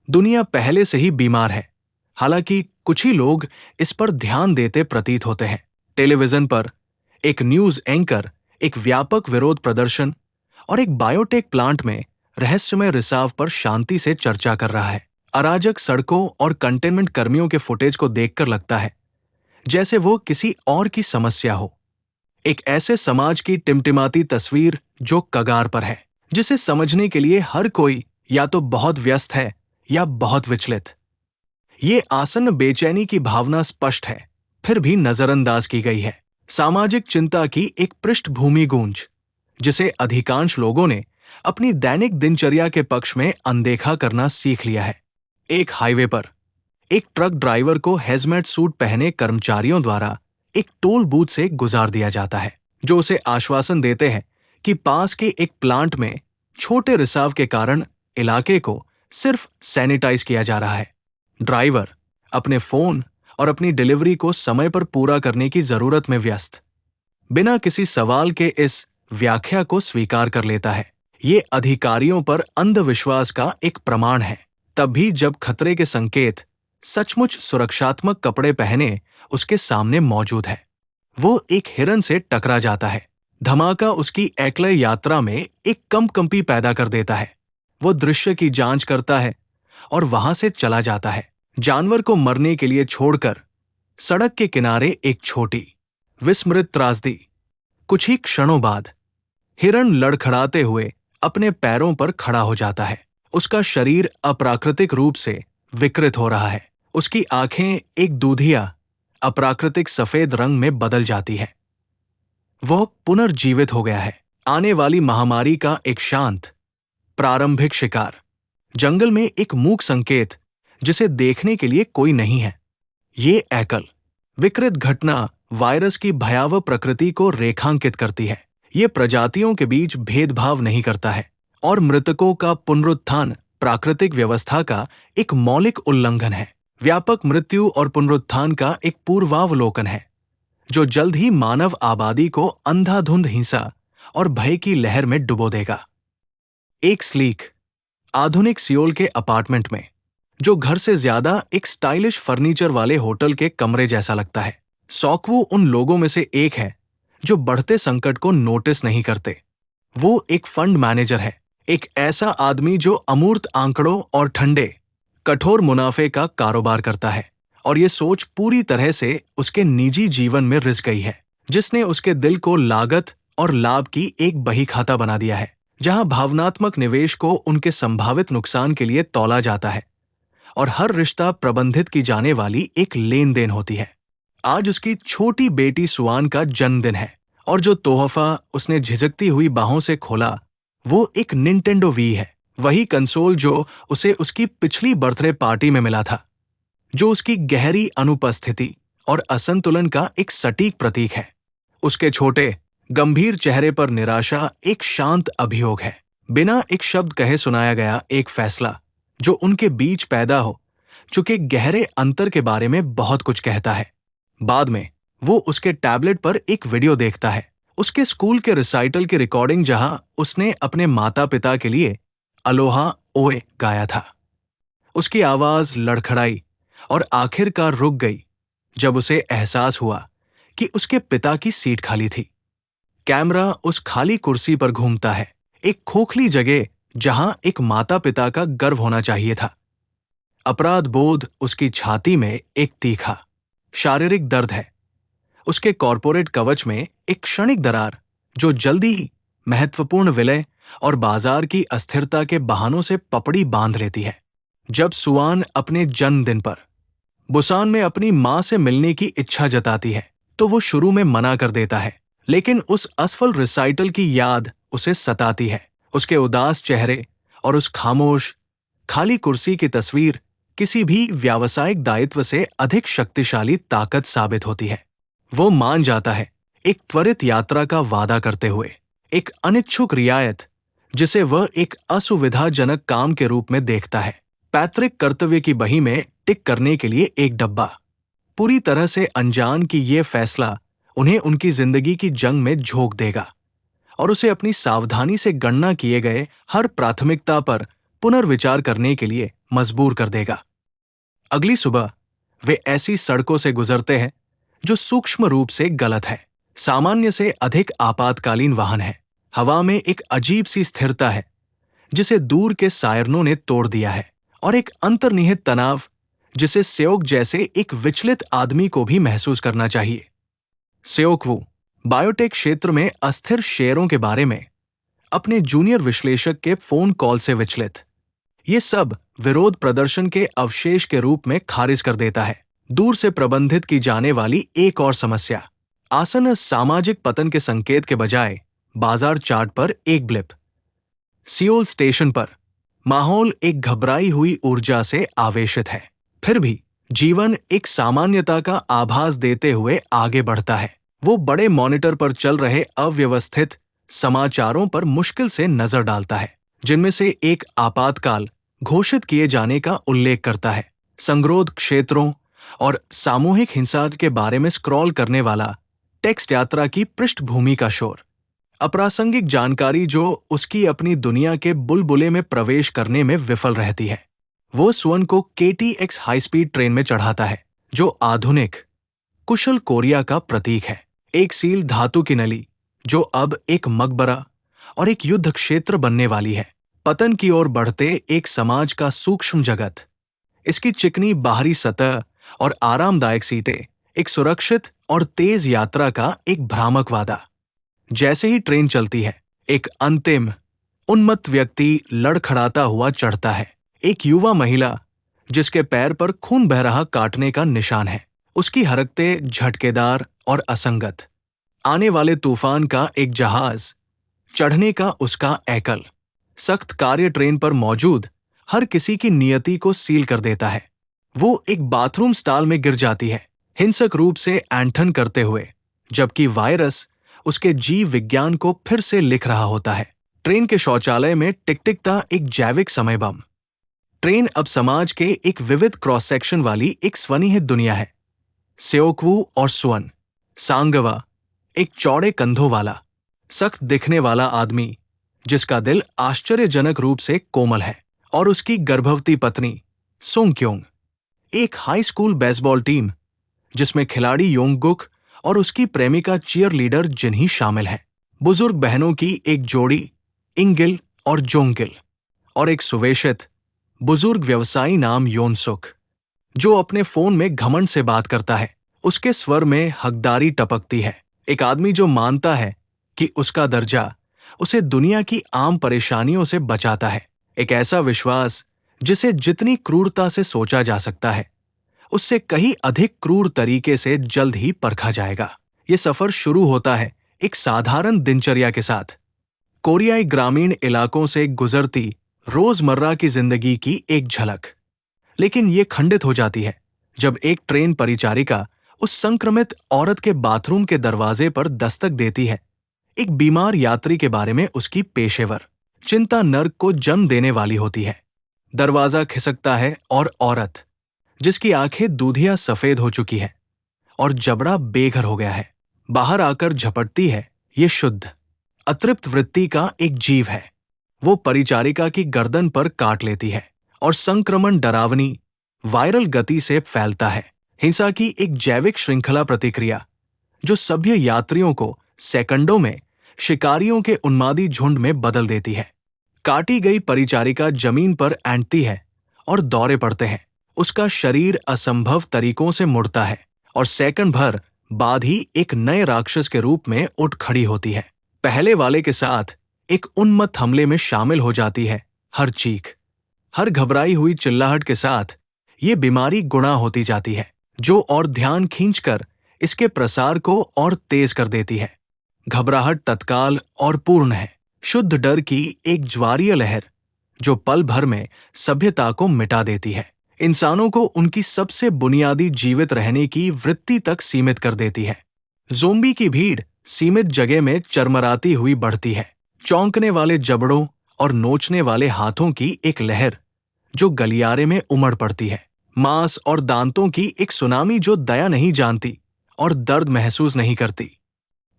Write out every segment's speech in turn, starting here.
दुनिया पहले से ही बीमार है। हालांकि कुछ ही लोग इस पर ध्यान देते प्रतीत होते हैं। टेलीविजन पर एक न्यूज एंकर एक व्यापक विरोध प्रदर्शन और एक बायोटेक प्लांट में रहस्यमय रिसाव पर शांति से चर्चा कर रहा है। अराजक सड़कों और कंटेनमेंट कर्मियों के फुटेज को देखकर लगता है जैसे वो किसी और की समस्या हो। एक ऐसे समाज की टिमटिमाती तस्वीर जो कगार पर है, जिसे समझने के लिए हर कोई या तो बहुत व्यस्त है या बहुत विचलित। ये आसन्न बेचैनी की भावना स्पष्ट है, फिर भी नजरअंदाज की गई है। सामाजिक चिंता की एक पृष्ठभूमि गूंज, जिसे अधिकांश लोगों ने अपनी दैनिक दिनचर्या के पक्ष में अनदेखा करना सीख लिया है। एक हाईवे पर एक ट्रक ड्राइवर को हेजमेट सूट पहने कर्मचारियों द्वारा एक टोल बूथ से गुजार दिया जाता है, जो उसे आश्वासन देते हैं कि पास के एक प्लांट में छोटे रिसाव के कारण इलाके को सिर्फ सैनिटाइज किया जा रहा है। ड्राइवर अपने फोन और अपनी डिलीवरी को समय पर पूरा करने की जरूरत में व्यस्त बिना किसी सवाल के इस व्याख्या को स्वीकार कर लेता है। ये अधिकारियों पर अंधविश्वास का एक प्रमाण है, तब भी जब खतरे के संकेत सचमुच सुरक्षात्मक कपड़े पहने उसके सामने मौजूद है। वो एक हिरन से टकरा जाता है। धमाका उसकी एकलय यात्रा में एक कंपकंपी पैदा कर देता है। वो दृश्य की जांच करता है और वहां से चला जाता है, जानवर को मरने के लिए छोड़कर। सड़क के किनारे एक छोटी विस्मृत त्रासदी। कुछ ही क्षणों बाद हिरन लड़खड़ाते हुए अपने पैरों पर खड़ा हो जाता है। उसका शरीर अप्राकृतिक रूप से विकृत हो रहा है। उसकी आंखें एक दूधिया अप्राकृतिक सफेद रंग में बदल जाती हैं। वह पुनर्जीवित हो गया है। आने वाली महामारी का एक शांत प्रारंभिक शिकार। जंगल में एक मूक संकेत जिसे देखने के लिए कोई नहीं है। ये एकल विकृत घटना वायरस की भयावह प्रकृति को रेखांकित करती है। ये प्रजातियों के बीच भेदभाव नहीं करता है और मृतकों का पुनरुत्थान प्राकृतिक व्यवस्था का एक मौलिक उल्लंघन है। व्यापक मृत्यु और पुनरुत्थान का एक पूर्वावलोकन है, जो जल्द ही मानव आबादी को अंधाधुंध हिंसा और भय की लहर में डुबो देगा। एक स्लीक आधुनिक सियोल के अपार्टमेंट में, जो घर से ज्यादा एक स्टाइलिश फर्नीचर वाले होटल के कमरे जैसा लगता है, सॉकवू उन लोगों में से एक है जो बढ़ते संकट को नोटिस नहीं करते। वो एक फंड मैनेजर है, एक ऐसा आदमी जो अमूर्त आंकड़ों और ठंडे कठोर मुनाफे का कारोबार करता है। और ये सोच पूरी तरह से उसके निजी जीवन में रिस गई है, जिसने उसके दिल को लागत और लाभ की एक बही खाता बना दिया है, जहां भावनात्मक निवेश को उनके संभावित नुकसान के लिए तौला जाता है और हर रिश्ता प्रबंधित की जाने वाली एक लेन देन होती है। आज उसकी छोटी बेटी सुआन का जन्मदिन है और जो तोहफा उसने झिझकती हुई बाहों से खोला वो एक निंटेंडो वी है। वही कंसोल जो उसे उसकी पिछली बर्थडे पार्टी में मिला था, जो उसकी गहरी अनुपस्थिति और असंतुलन का एक सटीक प्रतीक है। उसके छोटे गंभीर चेहरे पर निराशा एक शांत अभियोग है। बिना एक शब्द कहे सुनाया गया एक फैसला जो उनके बीच पैदा हो चुके गहरे अंतर के बारे में बहुत कुछ कहता है। बाद में वो उसके टैबलेट पर एक वीडियो देखता है, उसके स्कूल के रिसाइटल की रिकॉर्डिंग, जहां उसने अपने माता पिता के लिए अलोहा ओए गाया था। उसकी आवाज लड़खड़ाई और आखिरकार रुक गई जब उसे एहसास हुआ कि उसके पिता की सीट खाली थी। कैमरा उस खाली कुर्सी पर घूमता है, एक खोखली जगह जहां एक माता पिता का गर्व होना चाहिए था। अपराध बोध उसकी छाती में एक तीखा शारीरिक दर्द है। उसके कॉर्पोरेट कवच में एक क्षणिक दरार जो जल्दी ही महत्वपूर्ण विलय और बाजार की अस्थिरता के बहानों से पपड़ी बांध लेती है। जब सुआन अपने जन्मदिन पर बुसान में अपनी मां से मिलने की इच्छा जताती है तो वो शुरू में मना कर देता है, लेकिन उस असफल रिसाइटल की याद उसे सताती है। उसके उदास चेहरे और उस खामोश खाली कुर्सी की तस्वीर किसी भी व्यावसायिक दायित्व से अधिक शक्तिशाली ताकत साबित होती है। वो मान जाता है, एक त्वरित यात्रा का वादा करते हुए, एक अनिच्छुक रियायत जिसे वह एक असुविधाजनक काम के रूप में देखता है, पैतृक कर्तव्य की बही में टिक करने के लिए एक डब्बा, पूरी तरह से अनजान कि यह फैसला उन्हें उनकी जिंदगी की जंग में झोंक देगा और उसे अपनी सावधानी से गणना किए गए हर प्राथमिकता पर पुनर्विचार करने के लिए मजबूर कर देगा। अगली सुबह वे ऐसी सड़कों से गुजरते हैं जो सूक्ष्म रूप से गलत है। सामान्य से अधिक आपातकालीन वाहन है। हवा में एक अजीब सी स्थिरता है जिसे दूर के सायरनों ने तोड़ दिया है, और एक अंतर्निहित तनाव जिसे सेओक जैसे एक विचलित आदमी को भी महसूस करना चाहिए। सेओक वू बायोटेक क्षेत्र में अस्थिर शेयरों के बारे में अपने जूनियर विश्लेषक के फोन कॉल से विचलित। ये सब विरोध प्रदर्शन के अवशेष के रूप में खारिज कर देता है। दूर से प्रबंधित की जाने वाली एक और समस्या, आसन्न सामाजिक पतन के संकेत के बजाय बाजार चार्ट पर एक ब्लिप। सियोल स्टेशन पर माहौल एक घबराई हुई ऊर्जा से आवेशित है, फिर भी जीवन एक सामान्यता का आभास देते हुए आगे बढ़ता है। वो बड़े मॉनिटर पर चल रहे अव्यवस्थित समाचारों पर मुश्किल से नजर डालता है, जिनमें से एक आपातकाल घोषित किए जाने का उल्लेख करता है। संगरोध क्षेत्रों और सामूहिक हिंसा के बारे में स्क्रॉल करने वाला टेक्स्ट यात्रा की पृष्ठभूमि का शोर, अप्रासंगिक जानकारी जो उसकी अपनी दुनिया के बुलबुले में प्रवेश करने में विफल रहती है। वो सुअन को KTX हाई स्पीड ट्रेन में चढ़ाता है, जो आधुनिक कुशल कोरिया का प्रतीक है। एक सील धातु की नली जो अब एक मकबरा और एक युद्ध क्षेत्र बनने वाली है। पतन की ओर बढ़ते एक समाज का सूक्ष्म जगत। इसकी चिकनी बाहरी सतह और आरामदायक सीटें एक सुरक्षित और तेज यात्रा का एक भ्रामक वादा। जैसे ही ट्रेन चलती है, एक अंतिम उन्मत्त व्यक्ति लड़खड़ाता हुआ चढ़ता है। एक युवा महिला जिसके पैर पर खून बह रहा काटने का निशान है। उसकी हरकतें झटकेदार और असंगत। आने वाले तूफान का एक जहाज, चढ़ने का उसका एकल सख्त कार्य ट्रेन पर मौजूद हर किसी की नियति को सील कर देता है। वो एक बाथरूम स्टॉल में गिर जाती है, हिंसक रूप से ऐंठन करते हुए, जबकि वायरस उसके जीव विज्ञान को फिर से लिख रहा होता है। ट्रेन के शौचालय में टिकटिकता एक जैविक समय बम। ट्रेन अब समाज के एक विविध क्रॉस सेक्शन वाली एक स्वनिहित दुनिया है। सेओकवू और सुअन। सांगवा, एक चौड़े कंधों वाला, सख्त दिखने वाला आदमी जिसका दिल आश्चर्यजनक रूप से कोमल है, और उसकी गर्भवती पत्नी सोंगक्योंग, एक हाई स्कूल बेसबॉल टीम जिसमें खिलाड़ी योंगगुक और उसकी प्रेमिका चीयर लीडर जिन्ही शामिल हैं। बुजुर्ग बहनों की एक जोड़ी इंगिल और जोंगिल, और एक सुवेशित बुजुर्ग व्यवसायी नाम योनसुक जो अपने फोन में घमंड से बात करता है। उसके स्वर में हकदारी टपकती है। एक आदमी जो मानता है कि उसका दर्जा उसे दुनिया की आम परेशानियों से बचाता है। एक ऐसा विश्वास जिसे जितनी क्रूरता से सोचा जा सकता है, उससे कहीं अधिक क्रूर तरीके से जल्द ही परखा जाएगा। ये सफर शुरू होता है एक साधारण दिनचर्या के साथ, कोरियाई ग्रामीण इलाकों से गुजरती रोजमर्रा की जिंदगी की एक झलक। लेकिन ये खंडित हो जाती है जब एक ट्रेन परिचारिका उस संक्रमित औरत के बाथरूम के दरवाजे पर दस्तक देती है। एक बीमार यात्री के बारे में उसकी पेशेवर चिंता नर्क को जन्म देने वाली होती है। दरवाजा खिसकता है और औरत, जिसकी आंखें दूधिया सफेद हो चुकी है और जबड़ा बेघर हो गया है, बाहर आकर झपटती है। ये शुद्ध अतृप्त वृत्ति का एक जीव है। वो परिचारिका की गर्दन पर काट लेती है और संक्रमण डरावनी वायरल गति से फैलता है। हिंसा की एक जैविक श्रृंखला प्रतिक्रिया जो सभ्य यात्रियों को सेकंडों में शिकारियों के उन्मादी झुंड में बदल देती है। काटी गई परिचारिका जमीन पर ऐंठती है और दौरे पड़ते हैं। उसका शरीर असंभव तरीकों से मुड़ता है और सेकंड भर बाद ही एक नए राक्षस के रूप में उठ खड़ी होती है। पहले वाले के साथ एक उन्मत्त हमले में शामिल हो जाती है। हर चीख, हर घबराई हुई चिल्लाहट के साथ ये बीमारी गुणा होती जाती है, जो और ध्यान खींचकर इसके प्रसार को और तेज कर देती है। घबराहट तत्काल और पूर्ण है, शुद्ध डर की एक ज्वारीय लहर जो पल भर में सभ्यता को मिटा देती है, इंसानों को उनकी सबसे बुनियादी जीवित रहने की वृत्ति तक सीमित कर देती है। ज़ोंबी की भीड़ सीमित जगह में चरमराती हुई बढ़ती है, चौंकने वाले जबड़ों और नोचने वाले हाथों की एक लहर जो गलियारे में उमड़ पड़ती है, मांस और दांतों की एक सुनामी जो दया नहीं जानती और दर्द महसूस नहीं करती।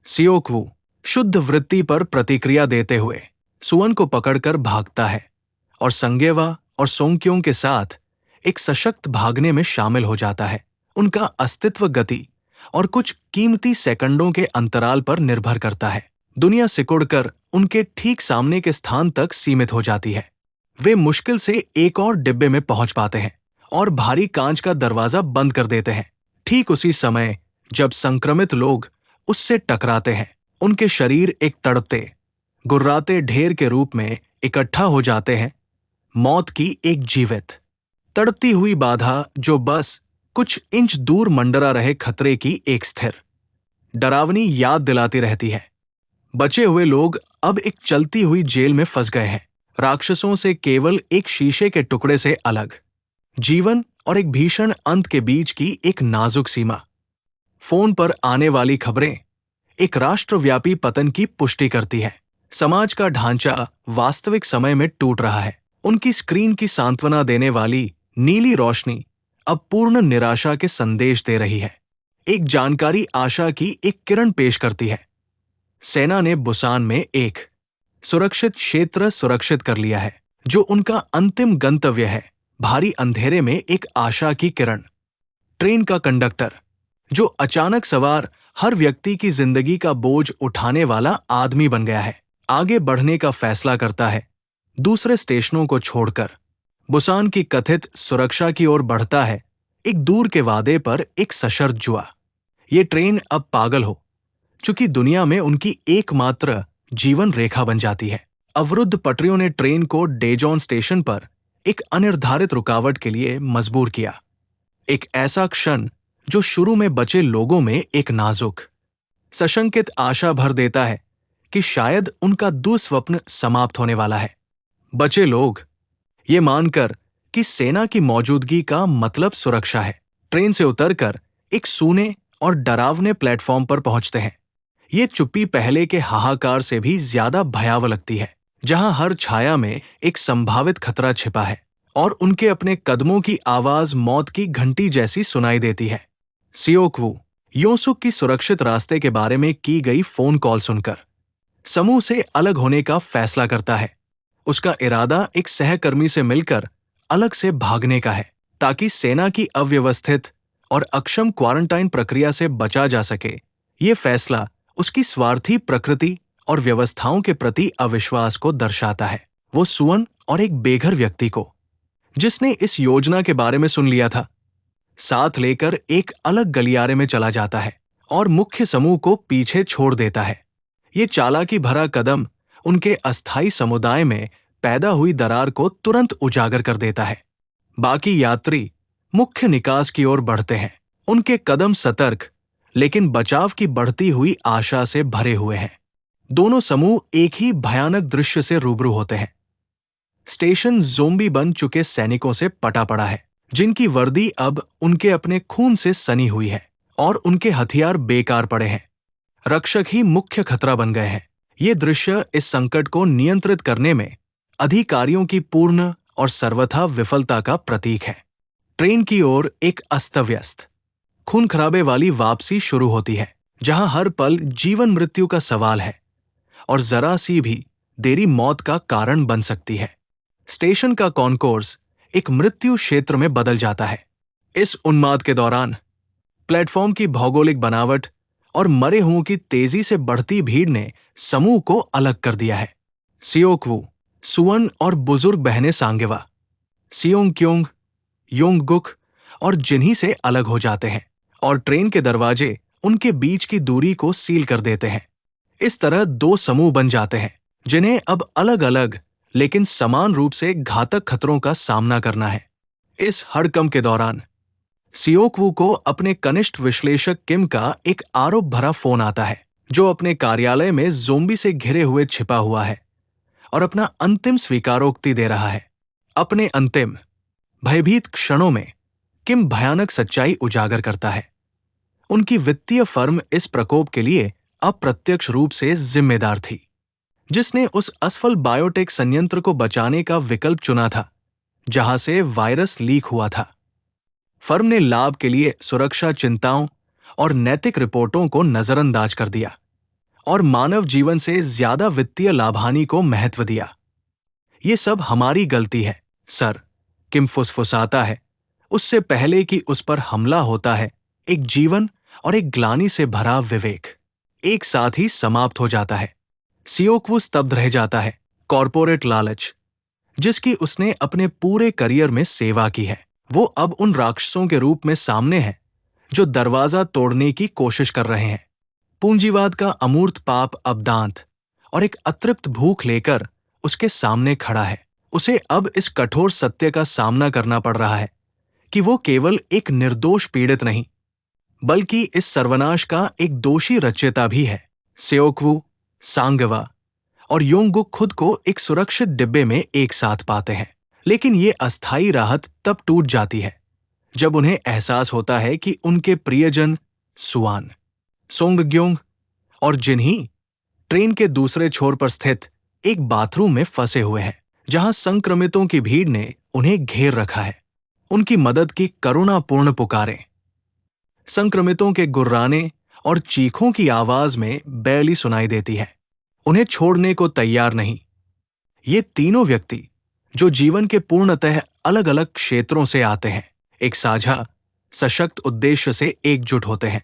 सियोकवू शुद्ध वृत्ति पर प्रतिक्रिया देते हुए सुअन को पकड़कर भागता है और संगेवा और सोंगक्योंग के साथ एक सशक्त भागने में शामिल हो जाता है। उनका अस्तित्व गति और कुछ कीमती सेकंडों के अंतराल पर निर्भर करता है। दुनिया सिकुड़कर उनके ठीक सामने के स्थान तक सीमित हो जाती है। वे मुश्किल से एक और डिब्बे में पहुंच पाते हैं और भारी कांच का दरवाजा बंद कर देते हैं। ठीक उसी समय जब संक्रमित लोग उससे टकराते हैं, उनके शरीर एक तड़पते, गुर्राते ढेर के रूप में इकट्ठा हो जाते हैं। मौत की एक जीवित, तड़पती हुई बाधा जो बस कुछ इंच दूर मंडरा रहे खतरे की एक स्थिर, डरावनी याद दिलाती रहती है। बचे हुए लोग अब एक चलती हुई जेल में फंस गए हैं, राक्षसों से केवल एक शीशे के टुकड़े से अलग, जीवन और एक भीषण अंत के बीच की एक नाजुक सीमा। फोन पर आने वाली खबरें एक राष्ट्रव्यापी पतन की पुष्टि करती है। समाज का ढांचा वास्तविक समय में टूट रहा है। उनकी स्क्रीन की सांत्वना देने वाली नीली रोशनी अब पूर्ण निराशा के संदेश दे रही है। एक जानकारी आशा की एक किरण पेश करती है। सेना ने बुसान में एक सुरक्षित क्षेत्र सुरक्षित कर लिया है, जो उनका अंतिम गंतव्य है। भारी अंधेरे में एक आशा की किरण। ट्रेन का कंडक्टर, जो अचानक सवार हर व्यक्ति की जिंदगी का बोझ उठाने वाला आदमी बन गया है, आगे बढ़ने का फैसला करता है। दूसरे स्टेशनों को छोड़कर बुसान की कथित सुरक्षा की ओर बढ़ता है, एक दूर के वादे पर एक सशर्त जुआ। ये ट्रेन अब पागल हो चूंकि दुनिया में उनकी एकमात्र जीवन रेखा बन जाती है। अवरुद्ध पटरियों ने ट्रेन को डेजॉन स्टेशन पर एक अनिर्धारित रुकावट के लिए मजबूर किया। एक ऐसा क्षण जो शुरू में बचे लोगों में एक नाजुक, सशंकित आशा भर देता है कि शायद उनका दुस्वप्न समाप्त होने वाला है। बचे लोग ये मानकर कि सेना की मौजूदगी का मतलब सुरक्षा है, ट्रेन से उतरकर एक सूने और डरावने प्लेटफॉर्म पर पहुंचते हैं। ये चुप्पी पहले के हाहाकार से भी ज्यादा भयावह लगती है, जहां हर छाया में एक संभावित खतरा छिपा है और उनके अपने कदमों की आवाज मौत की घंटी जैसी सुनाई देती है। सियोकवू योसुक की सुरक्षित रास्ते के बारे में की गई फोन कॉल सुनकर समूह से अलग होने का फैसला करता है। उसका इरादा एक सहकर्मी से मिलकर अलग से भागने का है, ताकि सेना की अव्यवस्थित और अक्षम क्वारंटाइन प्रक्रिया से बचा जा सके। ये फैसला उसकी स्वार्थी प्रकृति और व्यवस्थाओं के प्रति अविश्वास को दर्शाता है। वो सुअन और एक बेघर व्यक्ति को, जिसने इस योजना के बारे में सुन लिया था, साथ लेकर एक अलग गलियारे में चला जाता है और मुख्य समूह को पीछे छोड़ देता है। ये चालाकी भरा कदम उनके अस्थायी समुदाय में पैदा हुई दरार को तुरंत उजागर कर देता है। बाकी यात्री मुख्य निकास की ओर बढ़ते हैं, उनके कदम सतर्क लेकिन बचाव की बढ़ती हुई आशा से भरे हुए हैं। दोनों समूह एक ही भयानक दृश्य से रूबरू होते हैं। स्टेशन ज़ोंबी बन चुके सैनिकों से पटा पड़ा है, जिनकी वर्दी अब उनके अपने खून से सनी हुई है और उनके हथियार बेकार पड़े हैं। रक्षक ही मुख्य खतरा बन गए हैं। ये दृश्य इस संकट को नियंत्रित करने में अधिकारियों की पूर्ण और सर्वथा विफलता का प्रतीक है। ट्रेन की ओर एक अस्तव्यस्त, खून खराबे वाली वापसी शुरू होती है, जहां हर पल जीवन मृत्यु का सवाल है और जरा सी भी देरी मौत का कारण बन सकती है। स्टेशन का कॉन्कोर्स एक मृत्यु क्षेत्र में बदल जाता है। इस उन्माद के दौरान प्लेटफॉर्म की भौगोलिक बनावट और मरे हुओं की तेजी से बढ़ती भीड़ ने समूह को अलग कर दिया है। सियोकवू, सुअन और बुजुर्ग बहनें सांगेवा, सियोंगक्योंग, योंगगुक और जिन्ही से अलग हो जाते हैं और ट्रेन के दरवाजे उनके बीच की दूरी को सील कर देते हैं। इस तरह दो समूह बन जाते हैं, जिन्हें अब अलग अलग लेकिन समान रूप से घातक खतरों का सामना करना है। इस हड़कंप के दौरान सियोकवू को अपने कनिष्ठ विश्लेषक किम का एक आरोप भरा फोन आता है, जो अपने कार्यालय में ज़ोंबी से घिरे हुए छिपा हुआ है और अपना अंतिम स्वीकारोक्ति दे रहा है। अपने अंतिम भयभीत क्षणों में किम भयानक सच्चाई उजागर करता है। उनकी वित्तीय फर्म इस प्रकोप के लिए अप्रत्यक्ष रूप से जिम्मेदार थी, जिसने उस असफल बायोटेक संयंत्र को बचाने का विकल्प चुना था, जहां से वायरस लीक हुआ था। फर्म ने लाभ के लिए सुरक्षा चिंताओं और नैतिक रिपोर्टों को नजरअंदाज कर दिया और मानव जीवन से ज्यादा वित्तीय लाभहानि को महत्व दिया। ये सब हमारी गलती है, सर, किम फुसफुसाता है, उससे पहले कि उस पर हमला होता है, एक जीवन और एक ग्लानि से भरा विवेक एक साथ ही समाप्त हो जाता है। सियोक्वू स्तब्ध रह जाता है। कॉरपोरेट लालच, जिसकी उसने अपने पूरे करियर में सेवा की है, वो अब उन राक्षसों के रूप में सामने है जो दरवाजा तोड़ने की कोशिश कर रहे हैं। पूंजीवाद का अमूर्त पाप अब दांत और एक अतृप्त भूख लेकर उसके सामने खड़ा है। उसे अब इस कठोर सत्य का सामना करना पड़ रहा है कि वो केवल एक निर्दोष पीड़ित नहीं, बल्कि इस सर्वनाश का एक दोषी रचयिता भी है। सेओक्वू, सांगवा और योंगुक खुद को एक सुरक्षित डिब्बे में एक साथ पाते हैं, लेकिन ये अस्थायी राहत तब टूट जाती है जब उन्हें एहसास होता है कि उनके प्रियजन सुआन, सोंगग्योंग और जिन्ही ट्रेन के दूसरे छोर पर स्थित एक बाथरूम में फंसे हुए हैं, जहां संक्रमितों की भीड़ ने उन्हें घेर रखा है। उनकी मदद की करुणापूर्ण पुकारें, संक्रमितों के गुर्राने और चीखों की आवाज में बैली सुनाई देती है। उन्हें छोड़ने को तैयार नहीं। ये तीनों व्यक्ति जो जीवन के पूर्णतः अलग अलग क्षेत्रों से आते हैं, एक साझा सशक्त उद्देश्य से एकजुट होते हैं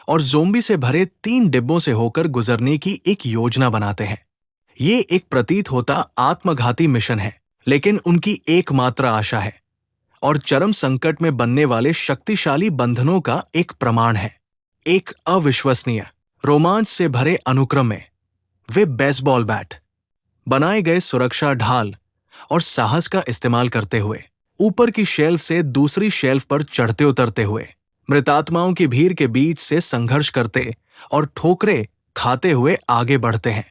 और ज़ोंबी से भरे 3 डिब्बों से होकर गुजरने की एक योजना बनाते हैं। ये एक प्रतीत होता आत्मघाती मिशन है, लेकिन उनकी एकमात्र आशा है और चरम संकट में बनने वाले शक्तिशाली बंधनों का एक प्रमाण है। एक अविश्वसनीय रोमांच से भरे अनुक्रम में वे बेसबॉल बैट, बनाए गए सुरक्षा ढाल और साहस का इस्तेमाल करते हुए ऊपर की शेल्फ से दूसरी शेल्फ पर चढ़ते उतरते हुए मृतात्माओं की भीड़ के बीच से संघर्ष करते और ठोकरे खाते हुए आगे बढ़ते हैं।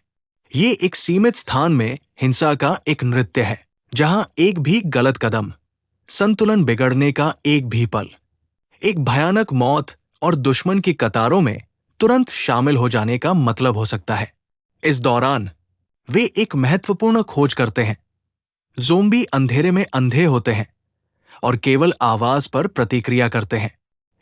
ये एक सीमित स्थान में हिंसा का एक नृत्य है, जहां एक भी गलत कदम, संतुलन बिगड़ने का एक भी पल, एक भयानक मौत और दुश्मन की कतारों में तुरंत शामिल हो जाने का मतलब हो सकता है। इस दौरान वे एक महत्वपूर्ण खोज करते हैं। ज़ोंबी अंधेरे में अंधे होते हैं और केवल आवाज पर प्रतिक्रिया करते हैं।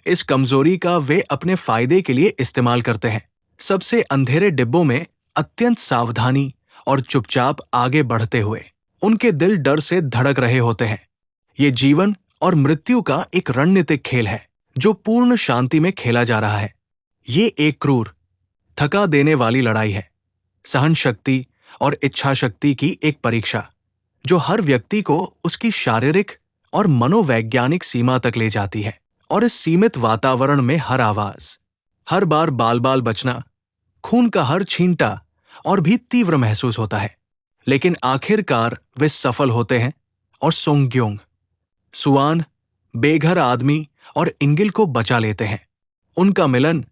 इस कमजोरी का वे अपने फायदे के लिए इस्तेमाल करते हैं। सबसे अंधेरे डिब्बों में अत्यंत सावधानी और चुपचाप आगे बढ़ते हुए उनके दिल डर से धड़क रहे होते हैं। ये जीवन और मृत्यु का एक रणनीतिक खेल है जो पूर्ण शांति में खेला जा रहा है। ये एक क्रूर, थका देने वाली लड़ाई है, सहन शक्ति और इच्छा शक्ति की एक परीक्षा जो हर व्यक्ति को उसकी शारीरिक और मनोवैज्ञानिक सीमा तक ले जाती है। और इस सीमित वातावरण में हर आवाज, हर बार बाल बाल बचना, खून का हर छींटा और भी तीव्र महसूस होता है। लेकिन आखिरकार वे सफल होते हैं और सोंगग्योंग, सुआन, बेघर आदमी और इंगिल को बचा लेते हैं। उनका मिलन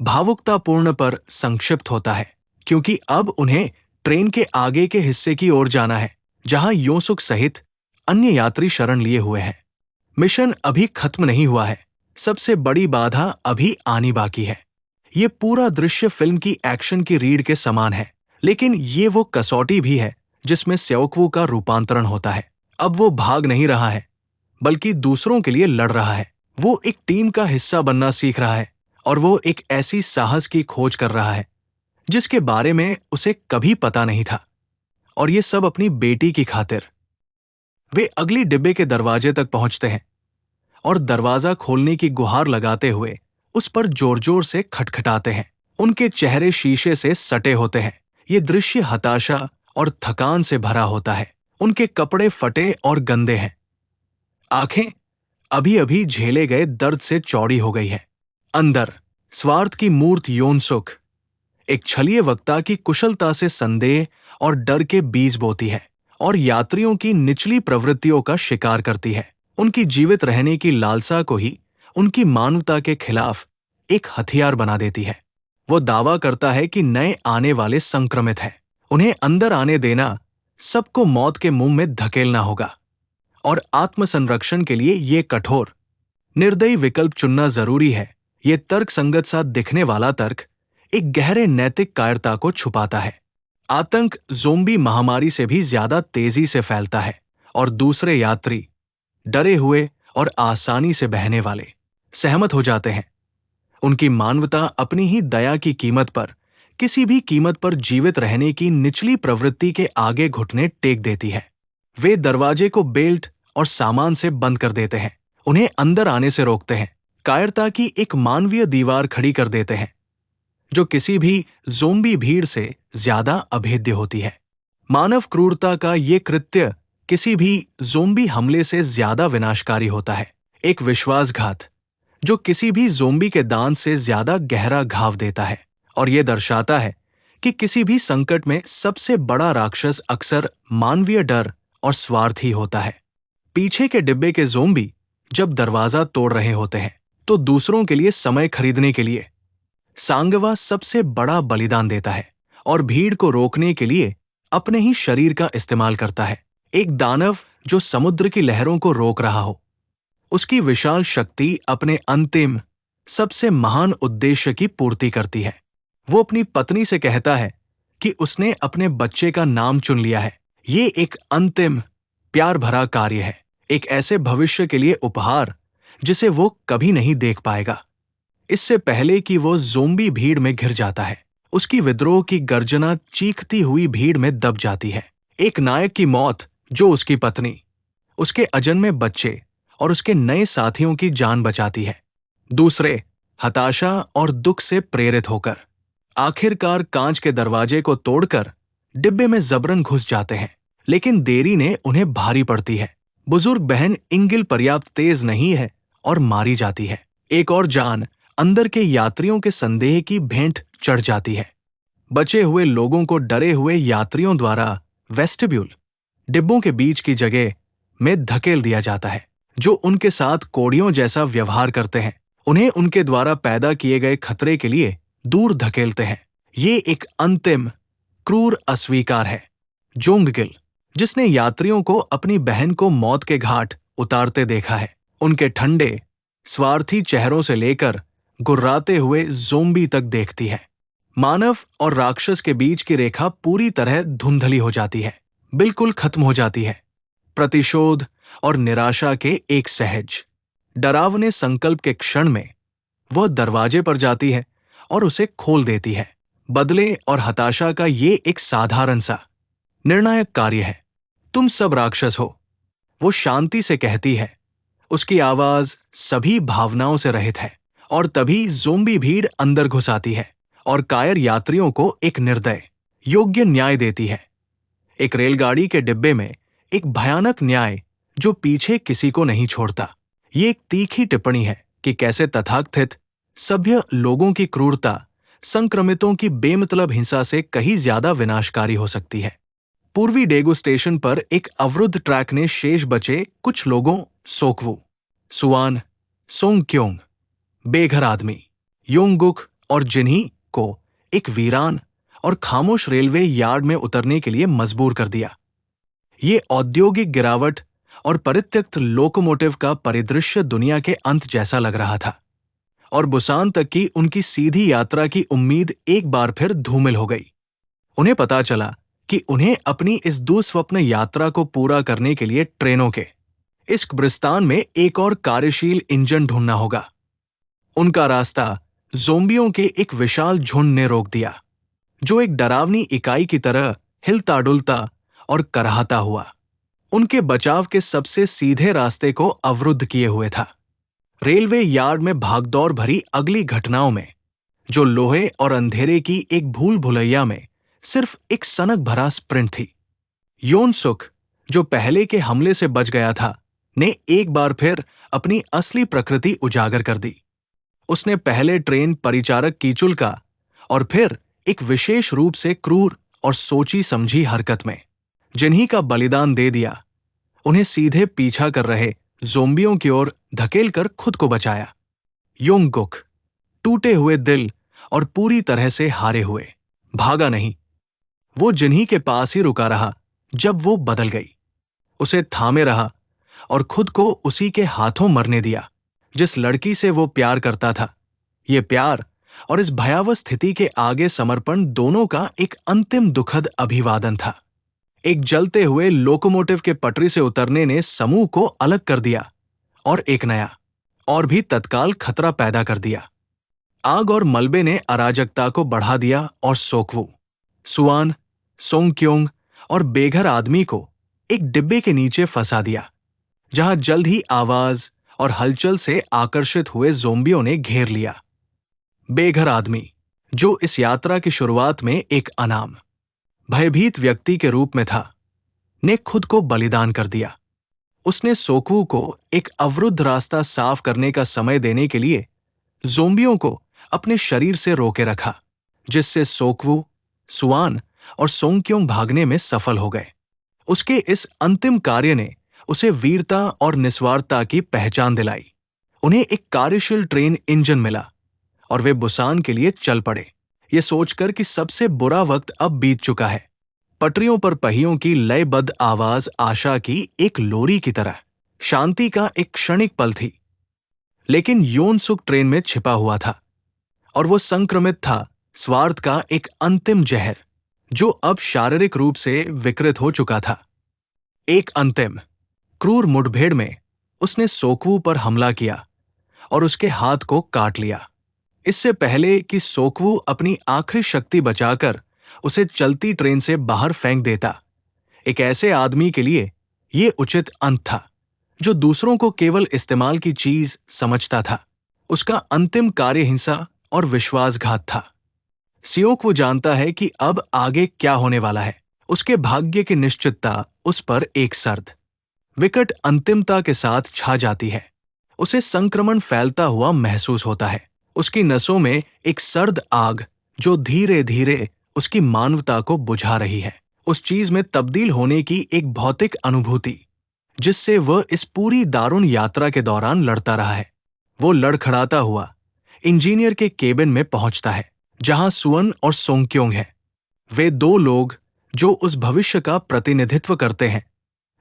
भावुकतापूर्ण पर संक्षिप्त होता है, क्योंकि अब उन्हें ट्रेन के आगे के हिस्से की ओर जाना है, जहां योसुक सहित अन्य यात्री शरण लिए हुए हैं। मिशन अभी खत्म नहीं हुआ है। सबसे बड़ी बाधा अभी आनी बाकी है। ये पूरा दृश्य फिल्म की एक्शन की रीढ़ के समान है, लेकिन ये वो कसौटी भी है जिसमें सेओक्वू का रूपांतरण होता है। अब वो भाग नहीं रहा है, बल्कि दूसरों के लिए लड़ रहा है। वो एक टीम का हिस्सा बनना सीख रहा है और वो एक ऐसी साहस की खोज कर रहा है जिसके बारे में उसे कभी पता नहीं था। और ये सब अपनी बेटी की खातिर। वे अगली डिब्बे के दरवाजे तक पहुंचते हैं और दरवाजा खोलने की गुहार लगाते हुए उस पर जोर जोर से खटखटाते हैं। उनके चेहरे शीशे से सटे होते हैं। ये दृश्य हताशा और थकान से भरा होता है। उनके कपड़े फटे और गंदे हैं। आंखें अभी अभी झेले गए दर्द से चौड़ी हो गई है। अंदर स्वार्थ की मूर्त योनसुक एक छलिए वक्ता की कुशलता से संदेह और डर के बीज बोती है और यात्रियों की निचली प्रवृत्तियों का शिकार करती है। उनकी जीवित रहने की लालसा को ही उनकी मानवता के खिलाफ एक हथियार बना देती है। वो दावा करता है कि नए आने वाले संक्रमित हैं, उन्हें अंदर आने देना, सबको मौत के मुंह में धकेलना होगा और आत्मसंरक्षण के लिए ये कठोर, निर्दयी विकल्प चुनना जरूरी है। ये तर्कसंगत सा दिखने वाला तर्क एक गहरे नैतिक कायरता को छुपाता है। आतंक ज़ोंबी महामारी से भी ज्यादा तेजी से फैलता है और दूसरे यात्री, डरे हुए और आसानी से बहने वाले, सहमत हो जाते हैं। उनकी मानवता अपनी ही दया की कीमत पर, किसी भी कीमत पर जीवित रहने की निचली प्रवृत्ति के आगे घुटने टेक देती है। वे दरवाजे को बेल्ट और सामान से बंद कर देते हैं, उन्हें अंदर आने से रोकते हैं, कायरता की एक मानवीय दीवार खड़ी कर देते हैं जो किसी भी ज़ोंबी भीड़ से ज्यादा अभेद्य होती है। मानव क्रूरता का ये कृत्य किसी भी ज़ोंबी हमले से ज्यादा विनाशकारी होता है, एक विश्वासघात जो किसी भी ज़ोंबी के दांत से ज्यादा गहरा घाव देता है। और यह दर्शाता है कि किसी भी संकट में सबसे बड़ा राक्षस अक्सर मानवीय डर और स्वार्थ ही होता है। पीछे के डिब्बे के ज़ोंबी जब दरवाजा तोड़ रहे होते हैं तो दूसरों के लिए समय खरीदने के लिए सांगवा सबसे बड़ा बलिदान देता है और भीड़ को रोकने के लिए अपने ही शरीर का इस्तेमाल करता है। एक दानव जो समुद्र की लहरों को रोक रहा हो, उसकी विशाल शक्ति अपने अंतिम सबसे महान उद्देश्य की पूर्ति करती है। वो अपनी पत्नी से कहता है कि उसने अपने बच्चे का नाम चुन लिया है। ये एक अंतिम प्यार भरा कार्य है, एक ऐसे भविष्य के लिए उपहार जिसे वो कभी नहीं देख पाएगा। इससे पहले कि वो ज़ोंबी भीड़ में घिर जाता है, उसकी विद्रोह की गर्जना चीखती हुई भीड़ में दब जाती है। एक नायक की मौत जो उसकी पत्नी, उसके अजन्मे बच्चे और उसके नए साथियों की जान बचाती है। दूसरे हताशा और दुख से प्रेरित होकर आखिरकार कांच के दरवाजे को तोड़कर डिब्बे में जबरन घुस जाते हैं, लेकिन देरी ने उन्हें भारी पड़ती है। बुजुर्ग बहन इंगिल पर्याप्त तेज नहीं है और मारी जाती है। एक और जान अंदर के यात्रियों के संदेह की भेंट चढ़ जाती है। बचे हुए लोगों को डरे हुए यात्रियों द्वारा वेस्टिब्यूल, डिब्बों के बीच की जगह में धकेल दिया जाता है, जो उनके साथ कोड़ियों जैसा व्यवहार करते हैं, उन्हें उनके द्वारा पैदा किए गए खतरे के लिए दूर धकेलते हैं। ये एक अंतिम क्रूर अस्वीकार है। जोंगगिल, जिसने यात्रियों को अपनी बहन को मौत के घाट उतारते देखा है, उनके ठंडे स्वार्थी चेहरों से लेकर गुर्राते हुए ज़ोंबी तक देखती है। मानव और राक्षस के बीच की रेखा पूरी तरह धुंधली हो जाती है, बिल्कुल खत्म हो जाती है। प्रतिशोध और निराशा के एक सहज डरावने संकल्प के क्षण में वह दरवाजे पर जाती है और उसे खोल देती है। बदले और हताशा का ये एक साधारण सा निर्णायक कार्य है। तुम सब राक्षस हो, वो शांति से कहती है। उसकी आवाज सभी भावनाओं से रहित है। और तभी ज़ोंबी भीड़ अंदर घुस आती है और कायर यात्रियों को एक निर्दय योग्य न्याय देती है। एक रेलगाड़ी के डिब्बे में एक भयानक न्याय जो पीछे किसी को नहीं छोड़ता। ये एक तीखी टिप्पणी है कि कैसे तथाकथित सभ्य लोगों की क्रूरता संक्रमितों की बेमतलब हिंसा से कहीं ज्यादा विनाशकारी हो सकती है। पूर्वी डेगो स्टेशन पर एक अवरुद्ध ट्रैक ने शेष बचे कुछ लोगों सोकवू, सुआन, सोंगक्योंग, बेघर आदमी, योंगगुक और जिन्ही को एक वीरान और खामोश रेलवे यार्ड में उतरने के लिए मजबूर कर दिया। ये औद्योगिक गिरावट और परित्यक्त लोकोमोटिव का परिदृश्य दुनिया के अंत जैसा लग रहा था और बुसान तक की उनकी सीधी यात्रा की उम्मीद एक बार फिर धूमिल हो गई। उन्हें पता चला कि उन्हें अपनी इस दुस्वप्न यात्रा को पूरा करने के लिए ट्रेनों के इस कब्रिस्तान में एक और कार्यशील इंजन ढूंढना होगा। उनका रास्ता ज़ोंबियों के एक विशाल झुंड ने रोक दिया, जो एक डरावनी इकाई की तरह हिलता डुलता और कराहता हुआ उनके बचाव के सबसे सीधे रास्ते को अवरुद्ध किए हुए था। रेलवे यार्ड में भागदौड़ भरी अगली घटनाओं में, जो लोहे और अंधेरे की एक भूल भुलैया में सिर्फ एक सनक भरा स्प्रिंट थी, योन सुक, जो पहले के हमले से बच गया था, ने एक बार फिर अपनी असली प्रकृति उजागर कर दी। उसने पहले ट्रेन परिचारक कीचुल का और फिर एक विशेष रूप से क्रूर और सोची समझी हरकत में जिन्ही का बलिदान दे दिया, उन्हें सीधे पीछा कर रहे ज़ोंबियों की ओर धकेलकर खुद को बचाया। योंगगुक, टूटे हुए दिल और पूरी तरह से हारे हुए, भागा नहीं। वो जिन्ही के पास ही रुका रहा जब वो बदल गई, उसे थामे रहा और खुद को उसी के हाथों मरने दिया जिस लड़की से वो प्यार करता था। ये प्यार और इस भयावह स्थिति के आगे समर्पण दोनों का एक अंतिम दुखद अभिवादन था। एक जलते हुए लोकोमोटिव के पटरी से उतरने ने समूह को अलग कर दिया और एक नया और भी तत्काल खतरा पैदा कर दिया। आग और मलबे ने अराजकता को बढ़ा दिया और सोकवू, सुआन, सोंगक्योंग और बेघर आदमी को एक डिब्बे के नीचे फंसा दिया, जहां जल्द ही आवाज और हलचल से आकर्षित हुए ज़ोंबियों ने घेर लिया। बेघर आदमी, जो इस यात्रा की शुरुआत में एक अनाम, भयभीत व्यक्ति के रूप में था, ने खुद को बलिदान कर दिया। उसने सोक्वू को एक अवरुद्ध रास्ता साफ करने का समय देने के लिए ज़ोंबियों को अपने शरीर से रोके रखा, जिससे सोक्वू, सुआन और सोंगक्योंग भागने में सफल हो गए। उसके इस अंतिम कार्य ने उसे वीरता और निस्वार्थता की पहचान दिलाई। उन्हें एक कार्यशील ट्रेन इंजन मिला और वे बुसान के लिए चल पड़े, ये सोचकर कि सबसे बुरा वक्त अब बीत चुका है। पटरियों पर पहियों की लयबद्ध आवाज आशा की एक लोरी की तरह शांति का एक क्षणिक पल थी। लेकिन योन सुक ट्रेन में छिपा हुआ था और वो संक्रमित था स्वार्थ का एक अंतिम जहर, जो अब शारीरिक रूप से विकृत हो चुका था। एक अंतिम क्रूर मुठभेड़ में उसने सोक्वू पर हमला किया और उसके हाथ को काट लिया। इससे पहले कि सोक्वू अपनी आखिरी शक्ति बचाकर उसे चलती ट्रेन से बाहर फेंक देता, एक ऐसे आदमी के लिए यह उचित अंत था जो दूसरों को केवल इस्तेमाल की चीज समझता था। उसका अंतिम कार्य हिंसा और विश्वासघात था। सियोक वो जानता है कि अब आगे क्या होने वाला है। उसके भाग्य की निश्चितता उस पर एक सर्द, विकट अंतिमता के साथ छा जाती है। उसे संक्रमण फैलता हुआ महसूस होता है। उसकी नसों में एक सर्द आग जो धीरे धीरे उसकी मानवता को बुझा रही है। उस चीज में तब्दील होने की एक भौतिक अनुभूति जिससे वह इस पूरी दारुण यात्रा के दौरान लड़ता रहा है। वो लड़खड़ाता हुआ इंजीनियर के केबिन में पहुंचता है, जहां सुअन और सोंगक्योंग है। वे दो लोग जो उस भविष्य का प्रतिनिधित्व करते हैं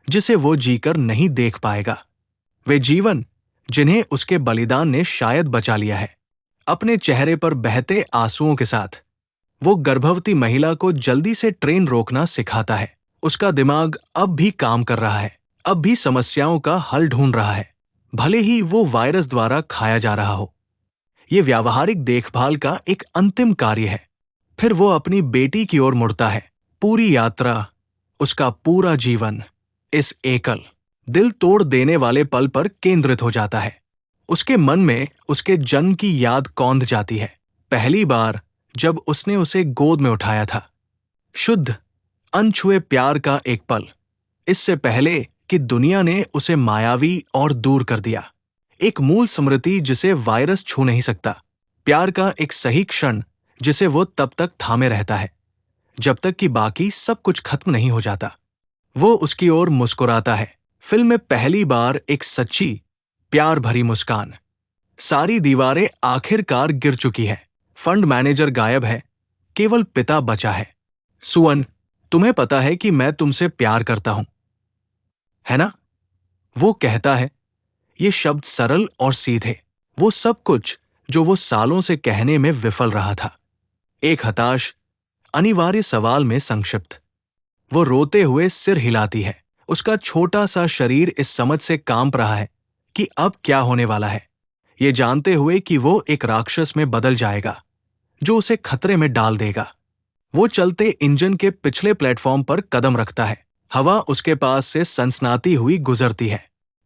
जिसे वो जीकर नहीं देख पाएगा। वे जीवन जिन्हें उसके बलिदान ने शायद बचा लिया है। अपने चेहरे पर बहते आंसुओं के साथ वो गर्भवती महिला को जल्दी से ट्रेन रोकना सिखाता है। उसका दिमाग अब भी काम कर रहा है, अब भी समस्याओं का हल ढूंढ रहा है, भले ही वो वायरस द्वारा खाया जा रहा हो। ये व्यावहारिक देखभाल का एक अंतिम कार्य है। फिर वो अपनी बेटी की ओर मुड़ता है। पूरी यात्रा, उसका पूरा जीवन इस एकल, दिल तोड़ देने वाले पल पर केंद्रित हो जाता है। उसके मन में उसके जन्म की याद कौंध जाती है। पहली बार जब उसने उसे गोद में उठाया था। शुद्ध, अनछुए प्यार का एक पल, इससे पहले कि दुनिया ने उसे मायावी और दूर कर दिया। एक मूल स्मृति जिसे वायरस छू नहीं सकता। प्यार का एक सही क्षण जिसे वो तब तक थामे रहता है जब तक कि बाकी सब कुछ खत्म नहीं हो जाता। वो उसकी ओर मुस्कुराता है। फिल्म में पहली बार एक सच्ची, प्यार भरी मुस्कान। सारी दीवारें आखिरकार गिर चुकी है। फंड मैनेजर गायब है, केवल पिता बचा है। सुअन, तुम्हें पता है कि मैं तुमसे प्यार करता हूं, है ना? वो कहता है, ये शब्द सरल और सीधे, वो सब कुछ जो वो सालों से कहने में विफल रहा था। एक हताश, अनिवार्य सवाल में संक्षिप्त। वो रोते हुए सिर हिलाती है। उसका छोटा सा शरीर इस समझ से कांप रहा है कि अब क्या होने वाला है, ये जानते हुए कि वो एक राक्षस में बदल जाएगा जो उसे खतरे में डाल देगा। वो चलते इंजन के पिछले प्लेटफॉर्म पर कदम रखता है। हवा उसके पास से सनसनाती हुई गुजरती है।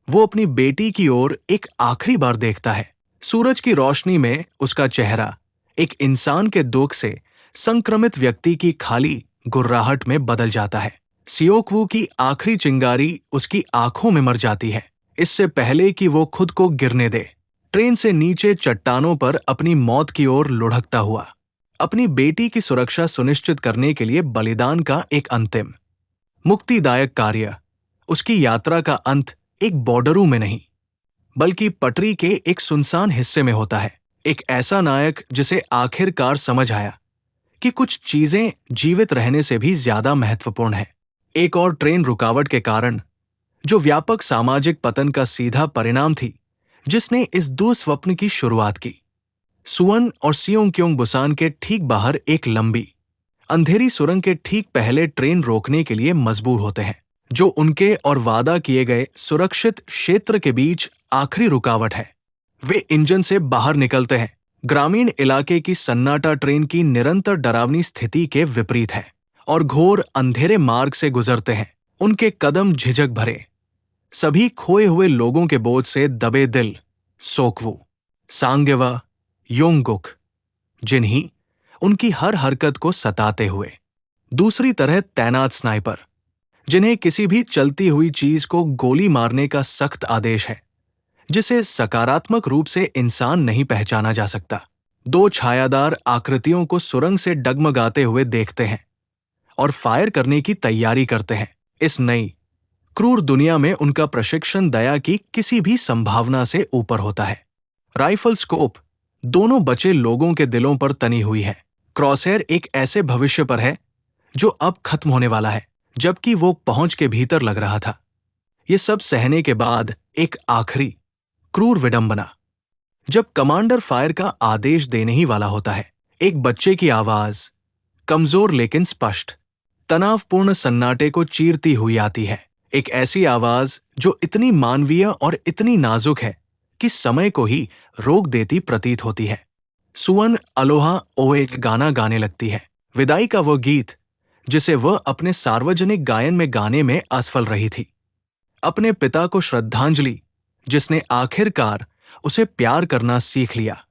वो अपनी बेटी की ओर एक आखिरी बार देखता है। सूरज की रोशनी में उसका चेहरा एक इंसान के दुख से संक्रमित व्यक्ति की खाली गुर्राहट में बदल जाता है। सियोक्वू की आखिरी चिंगारी उसकी आंखों में मर जाती है, इससे पहले कि वो खुद को गिरने दे। ट्रेन से नीचे चट्टानों पर अपनी मौत की ओर लुढ़कता हुआ, अपनी बेटी की सुरक्षा सुनिश्चित करने के लिए बलिदान का एक अंतिम, मुक्तिदायक कार्य। उसकी यात्रा का अंत एक बॉर्डरू में नहीं, बल्कि पटरी के एक सुनसान हिस्से में होता है। एक ऐसा नायक जिसे आखिरकार समझ आया कि कुछ चीजें जीवित रहने से भी ज्यादा महत्वपूर्ण है। एक और ट्रेन रुकावट के कारण, जो व्यापक सामाजिक पतन का सीधा परिणाम थी, जिसने इस दुस्वप्न की शुरुआत की। सुअन और सियोंगक्योंग बुसान के ठीक बाहर एक लंबी, अंधेरी सुरंग के ठीक पहले ट्रेन रोकने के लिए मजबूर होते हैं, जो उनके और वादा किए गए सुरक्षित क्षेत्र के बीच आखिरी रुकावट है। वे इंजन से बाहर निकलते हैं। ग्रामीण इलाके की सन्नाटा ट्रेन की निरंतर डरावनी स्थिति के विपरीत है और घोर अंधेरे मार्ग से गुजरते हैं। उनके कदम झिझक भरे, सभी खोए हुए लोगों के बोझ से दबे दिल सोकवू, सांग्यवा, योंगुक, जिन्हीं उनकी हर हरकत को सताते हुए। दूसरी तरह तैनात स्नाइपर, जिन्हें किसी भी चलती हुई चीज को गोली मारने का सख्त आदेश है, जिसे सकारात्मक रूप से इंसान नहीं पहचाना जा सकता। दो छायादार आकृतियों को सुरंग से डगमगाते हुए देखते हैं और फायर करने की तैयारी करते हैं। इस नई क्रूर दुनिया में उनका प्रशिक्षण दया की किसी भी संभावना से ऊपर होता है। राइफल स्कोप दोनों बचे लोगों के दिलों पर तनी हुई है। क्रॉसहेयर एक ऐसे भविष्य पर है जो अब खत्म होने वाला है, जबकि वो पहुंच के भीतर लग रहा था। ये सब सहने के बाद एक आखिरी क्रूर विडंबना, जब कमांडर फायर का आदेश देने ही वाला होता है, एक बच्चे की आवाज कमजोर लेकिन स्पष्ट, तनावपूर्ण सन्नाटे को चीरती हुई आती है। एक ऐसी आवाज जो इतनी मानवीय और इतनी नाजुक है कि समय को ही रोक देती प्रतीत होती है। सुवन अलोहा ओए गाना गाने लगती है, विदाई का वो गीत जिसे वह अपने सार्वजनिक गायन में गाने में असफल रही थी। अपने पिता को श्रद्धांजलि, जिसने आखिरकार उसे प्यार करना सीख लिया।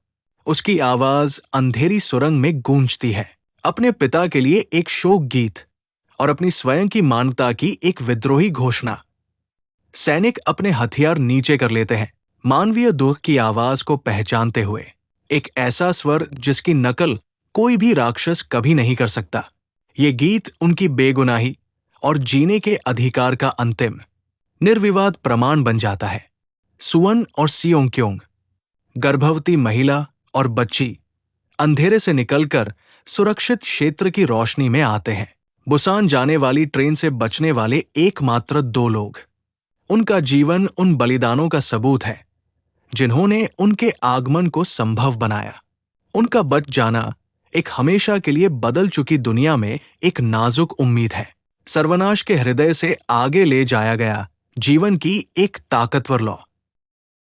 उसकी आवाज अंधेरी सुरंग में गूंजती है, अपने पिता के लिए एक शोक गीत और अपनी स्वयं की मान्यता की एक विद्रोही घोषणा। सैनिक अपने हथियार नीचे कर लेते हैं, मानवीय दुख की आवाज को पहचानते हुए। एक ऐसा स्वर जिसकी नकल कोई भी राक्षस कभी नहीं कर सकता। ये गीत उनकी बेगुनाही और जीने के अधिकार का अंतिम निर्विवाद प्रमाण बन जाता है। सुवन और सियोंग्क्योंग, गर्भवती महिला और बच्ची, अंधेरे से निकलकर सुरक्षित क्षेत्र की रोशनी में आते हैं। बुसान जाने वाली ट्रेन से बचने वाले एकमात्र दो लोग। उनका जीवन उन बलिदानों का सबूत है जिन्होंने उनके आगमन को संभव बनाया। उनका बच जाना एक हमेशा के लिए बदल चुकी दुनिया में एक नाजुक उम्मीद है। सर्वनाश के हृदय से आगे ले जाया गया जीवन की एक ताकतवर लौ।